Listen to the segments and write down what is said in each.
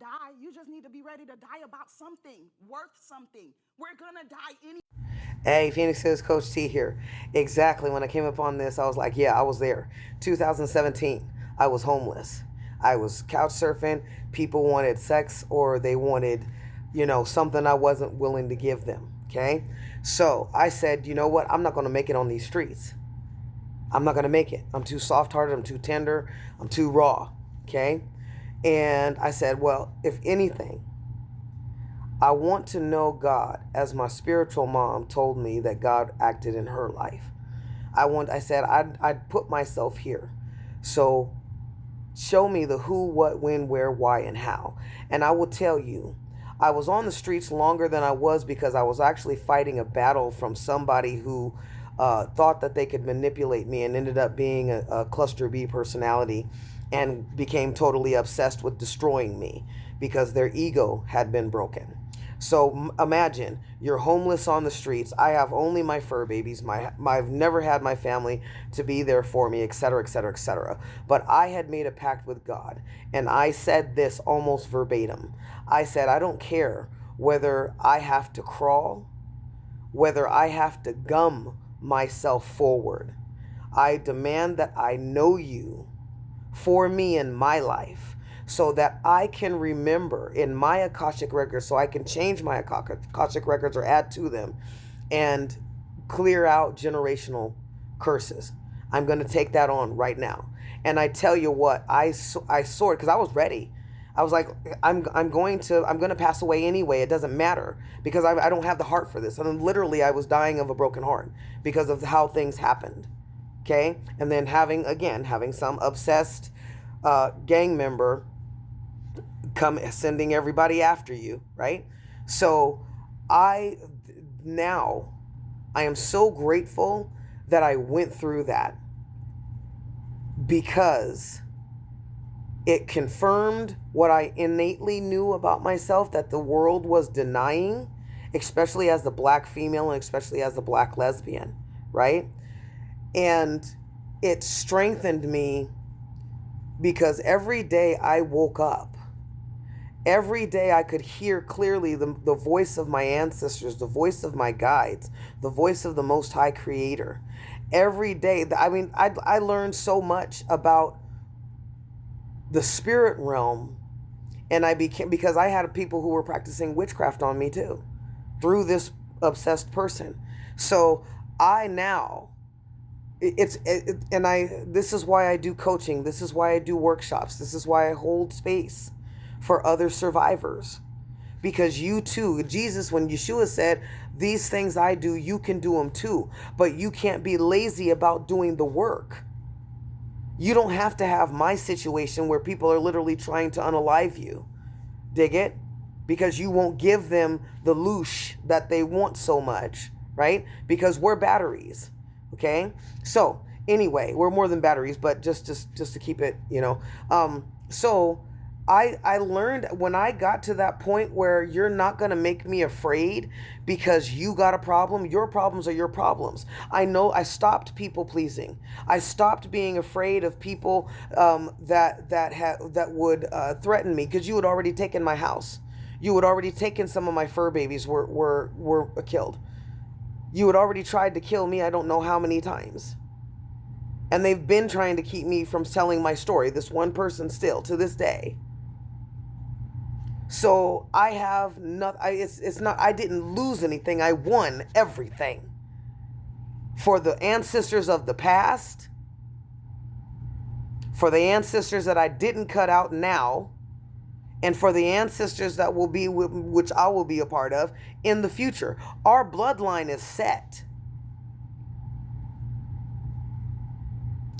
die. You just need to be ready to die about something, worth something. We're gonna die anyway. Hey, Phoenix says Coach T here. Exactly. When I came upon this, I was like, yeah, I was there. 2017, I was homeless. I was couch surfing. People wanted sex or they wanted, something I wasn't willing to give them. Okay. So I said, you know what? I'm not going to make it on these streets. I'm not going to make it. I'm too soft hearted. I'm too tender. I'm too raw. Okay. And I said, well, if anything, I want to know God, as my spiritual mom told me that God acted in her life. I said, I'd put myself here. So show me the who, what, when, where, why, and how. And I will tell you, I was on the streets longer than I was because I was actually fighting a battle from somebody who thought that they could manipulate me and ended up being a cluster B personality and became totally obsessed with destroying me because their ego had been broken. So imagine you're homeless on the streets. I have only my fur babies. I've never had my family to be there for me, etc., etc., etc. But I had made a pact with God, and I said this almost verbatim. I said, I don't care whether I have to crawl, whether I have to gum myself forward. I demand that I know you for me in my life so that I can remember in my Akashic records, so I can change my Akashic records or add to them and clear out generational curses. I'm going to take that on right now. And I tell you what, I soared because I was ready. I was like, I'm going to pass away anyway. It doesn't matter because I don't have the heart for this. And then literally I was dying of a broken heart because of how things happened. Okay. And then having some obsessed gang member come sending everybody after you. Right. So now I am so grateful that I went through that because it confirmed what I innately knew about myself that the world was denying, especially as the black female and especially as the black lesbian, right? And it strengthened me because every day I woke up, every day I could hear clearly the voice of my ancestors, the voice of my guides, the voice of the Most High Creator. Every day, I learned so much about the spirit realm, and because I had people who were practicing witchcraft on me too through this obsessed person. So I now this is why I do coaching, this is why I do workshops, this is why I hold space for other survivors, because you too, Jesus, when Yeshua said, these things I do, you can do them too, but you can't be lazy about doing the work. You don't have to have my situation where people are literally trying to unalive you. Dig it? Because you won't give them the loosh that they want so much, right? Because we're batteries, okay? So anyway, we're more than batteries, but just to keep it, So I learned when I got to that point where you're not going to make me afraid because you got a problem. Your problems are your problems. I know I stopped people pleasing. I stopped being afraid of people that would threaten me because you had already taken my house. You had already taken some of my fur babies were killed. You had already tried to kill me I don't know how many times. And they've been trying to keep me from telling my story. This one person still to this day. So I have not. It's not. I didn't lose anything. I won everything. For the ancestors of the past, for the ancestors that I didn't cut out now, and for the ancestors that will be, which I will be a part of in the future, our bloodline is set.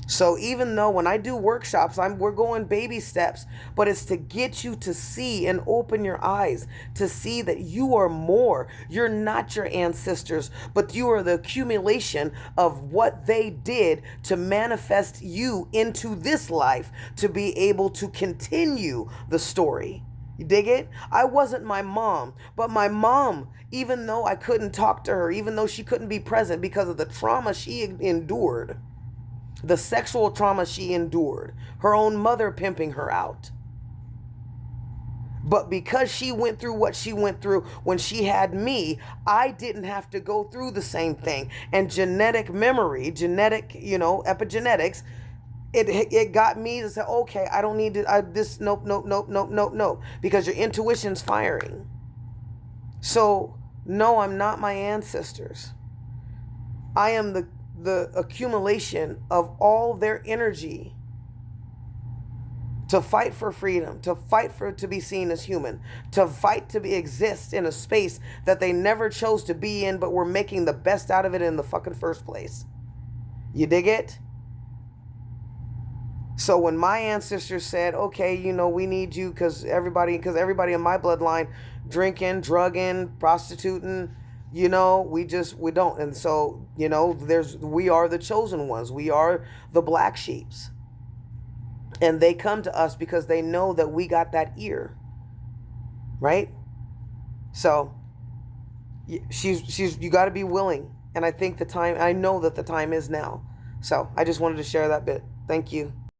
So even though when I do workshops, we're going baby steps, but it's to get you to see and open your eyes to see that you are more. You're not your ancestors, but you are the accumulation of what they did to manifest you into this life to be able to continue the story. You dig it? I wasn't my mom, but my mom, even though I couldn't talk to her, even though she couldn't be present because of the trauma she endured, the sexual trauma she endured, her own mother pimping her out, But because she went through what she went through when she had me, I didn't have to go through the same thing. And genetic memory, epigenetics, it got me to say, okay, I don't need to, nope, nope, nope, nope, nope, nope, because your intuition's firing. So, no, I'm not my ancestors. I am the accumulation of all their energy to fight for freedom, to fight to be seen as human, to fight to exist in a space that they never chose to be in, but we're making the best out of it in the fucking first place. You dig it? So when my ancestors said, okay, we need you because everybody in my bloodline drinking, drugging, prostituting, we don't. And so, we are the chosen ones. We are the black sheeps. And they come to us because they know that we got that ear. Right? So you got to be willing. And I know that the time is now. So I just wanted to share that bit. Thank you.